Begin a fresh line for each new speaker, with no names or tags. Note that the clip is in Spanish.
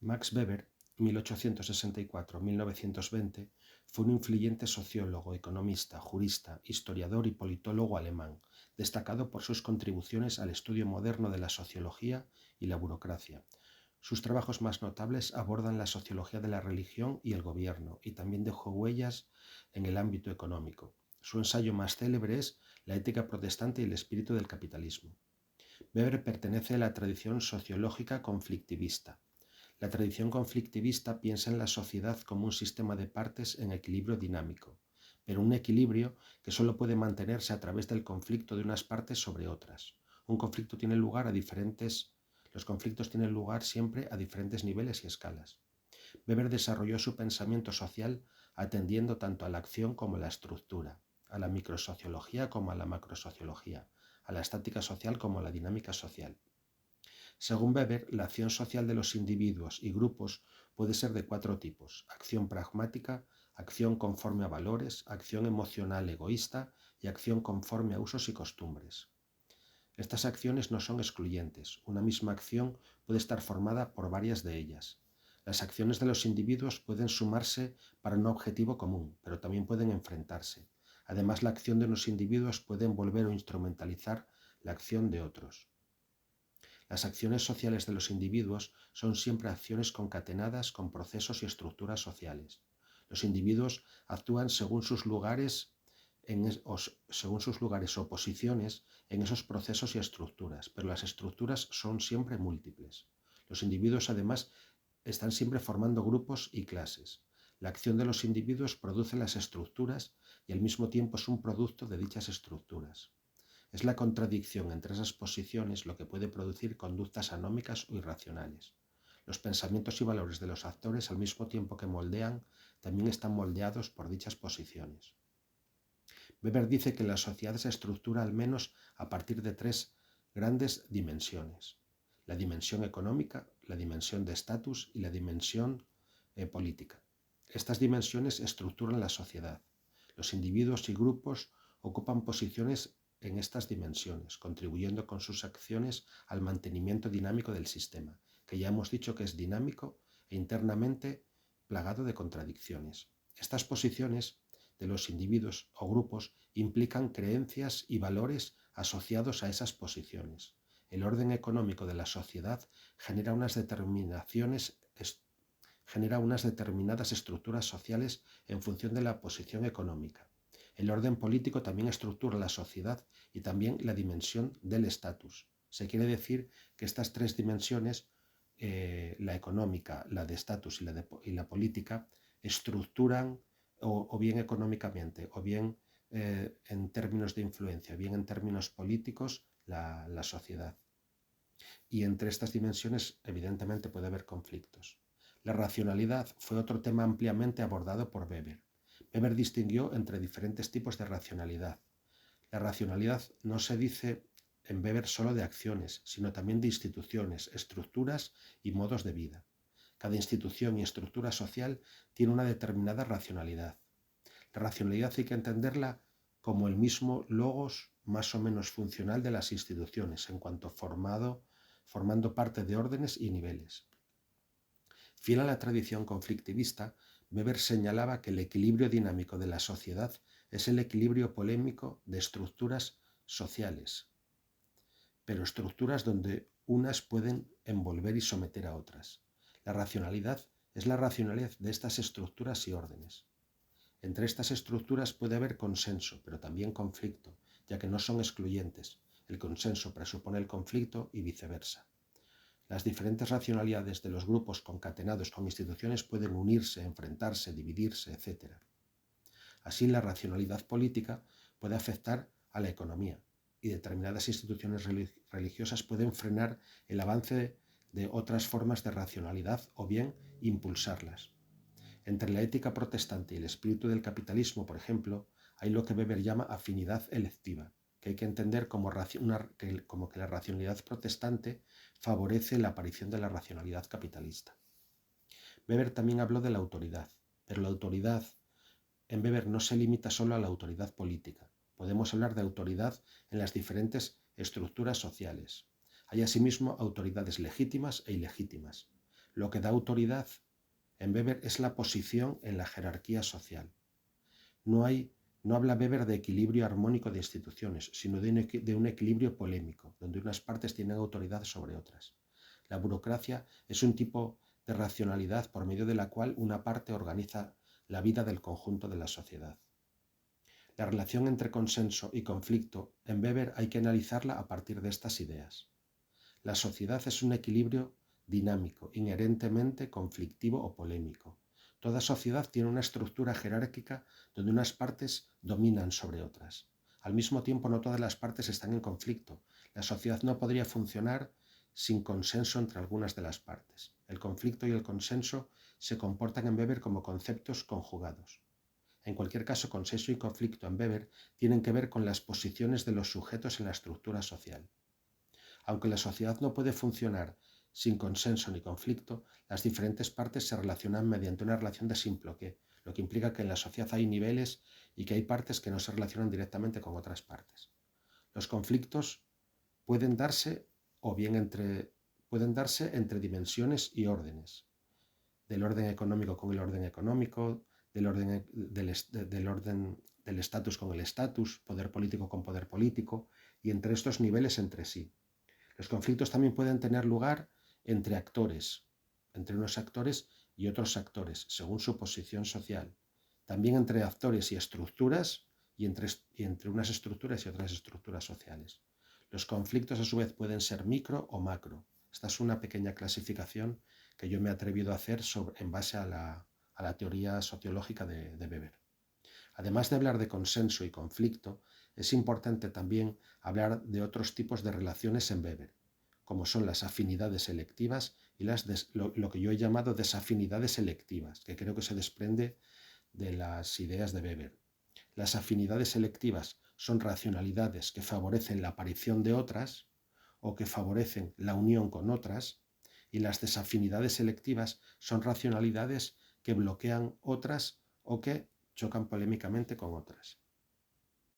Max Weber, 1864-1920, fue un influyente sociólogo, economista, jurista, historiador y politólogo alemán, destacado por sus contribuciones al estudio moderno de la sociología y la burocracia. Sus trabajos más notables abordan la sociología de la religión y el gobierno, y también dejó huellas en el ámbito económico. Su ensayo más célebre es La ética protestante y el espíritu del capitalismo. Weber pertenece a la tradición sociológica conflictivista. La tradición conflictivista piensa en la sociedad como un sistema de partes en equilibrio dinámico, pero un equilibrio que solo puede mantenerse a través del conflicto de unas partes sobre otras. Los conflictos tienen lugar siempre a diferentes niveles y escalas. Weber desarrolló su pensamiento social atendiendo tanto a la acción como a la estructura, a la microsociología como a la macrosociología, a la estática social como a la dinámica social. Según Weber, la acción social de los individuos y grupos puede ser de 4 tipos: acción pragmática, acción conforme a valores, acción emocional egoísta y acción conforme a usos y costumbres. Estas acciones no son excluyentes. Una misma acción puede estar formada por varias de ellas. Las acciones de los individuos pueden sumarse para un objetivo común, pero también pueden enfrentarse. Además, la acción de unos individuos puede envolver o instrumentalizar la acción de otros. Las acciones sociales de los individuos son siempre acciones concatenadas con procesos y estructuras sociales. Los individuos actúan según sus lugares o posiciones en esos procesos y estructuras, pero las estructuras son siempre múltiples. Los individuos, además, están siempre formando grupos y clases. La acción de los individuos produce las estructuras y al mismo tiempo es un producto de dichas estructuras. Es la contradicción entre esas posiciones lo que puede producir conductas anómicas o irracionales. Los pensamientos y valores de los actores, al mismo tiempo que moldean, también están moldeados por dichas posiciones. Weber dice que la sociedad se estructura al menos a partir de 3 grandes dimensiones: la dimensión económica, la dimensión de estatus y la dimensión política. Estas dimensiones estructuran la sociedad. Los individuos y grupos ocupan posiciones en estas dimensiones, contribuyendo con sus acciones al mantenimiento dinámico del sistema, que ya hemos dicho que es dinámico e internamente plagado de contradicciones. Estas posiciones de los individuos o grupos implican creencias y valores asociados a esas posiciones. El orden económico de la sociedad genera unas determinadas estructuras sociales en función de la posición económica. El orden político también estructura la sociedad y también la dimensión del estatus. Se quiere decir que estas 3 dimensiones, la económica, la de estatus y la política, estructuran o bien económicamente, o bien en términos de influencia, bien en términos políticos, la sociedad. Y entre estas dimensiones, evidentemente, puede haber conflictos. La racionalidad fue otro tema ampliamente abordado por Weber. Weber distinguió entre diferentes tipos de racionalidad. La racionalidad no se dice en Weber solo de acciones, sino también de instituciones, estructuras y modos de vida. Cada institución y estructura social tiene una determinada racionalidad. La racionalidad hay que entenderla como el mismo logos más o menos funcional de las instituciones, en cuanto formando parte de órdenes y niveles. Fiel a la tradición conflictivista, Weber señalaba que el equilibrio dinámico de la sociedad es el equilibrio polémico de estructuras sociales, pero estructuras donde unas pueden envolver y someter a otras. La racionalidad es la racionalidad de estas estructuras y órdenes. Entre estas estructuras puede haber consenso, pero también conflicto, ya que no son excluyentes. El consenso presupone el conflicto y viceversa. Las diferentes racionalidades de los grupos concatenados con instituciones pueden unirse, enfrentarse, dividirse, etc. Así, la racionalidad política puede afectar a la economía y determinadas instituciones religiosas pueden frenar el avance de otras formas de racionalidad o bien impulsarlas. Entre la ética protestante y el espíritu del capitalismo, por ejemplo, hay lo que Weber llama afinidad electiva, que hay que entender como que la racionalidad protestante favorece la aparición de la racionalidad capitalista. Weber también habló de la autoridad, pero la autoridad en Weber no se limita solo a la autoridad política. Podemos hablar de autoridad en las diferentes estructuras sociales. Hay asimismo autoridades legítimas e ilegítimas. Lo que da autoridad en Weber es la posición en la jerarquía social. No habla Weber de equilibrio armónico de instituciones, sino de un equilibrio polémico, donde unas partes tienen autoridad sobre otras. La burocracia es un tipo de racionalidad por medio de la cual una parte organiza la vida del conjunto de la sociedad. La relación entre consenso y conflicto en Weber hay que analizarla a partir de estas ideas. La sociedad es un equilibrio dinámico, inherentemente conflictivo o polémico. Toda sociedad tiene una estructura jerárquica donde unas partes dominan sobre otras. Al mismo tiempo, no todas las partes están en conflicto. La sociedad no podría funcionar sin consenso entre algunas de las partes. El conflicto y el consenso se comportan en Weber como conceptos conjugados. En cualquier caso, consenso y conflicto en Weber tienen que ver con las posiciones de los sujetos en la estructura social. Aunque la sociedad no puede funcionar sin consenso ni conflicto, las diferentes partes se relacionan mediante una relación de símbloque, lo que implica que en la sociedad hay niveles y que hay partes que no se relacionan directamente con otras partes. Los conflictos pueden darse entre dimensiones y órdenes, del orden económico con el orden económico, del estatus con el estatus, poder político con poder político, y entre estos niveles entre sí. Los conflictos también pueden tener lugar entre actores, entre unos actores y otros actores, según su posición social. También entre actores y estructuras, y entre unas estructuras y otras estructuras sociales. Los conflictos, a su vez, pueden ser micro o macro. Esta es una pequeña clasificación que yo me he atrevido a hacer en base a la teoría sociológica de Weber. Además de hablar de consenso y conflicto, es importante también hablar de otros tipos de relaciones en Weber, como son las afinidades selectivas y lo que yo he llamado desafinidades selectivas, que creo que se desprende de las ideas de Weber. Las afinidades selectivas son racionalidades que favorecen la aparición de otras o que favorecen la unión con otras, y las desafinidades selectivas son racionalidades que bloquean otras o que chocan polémicamente con otras.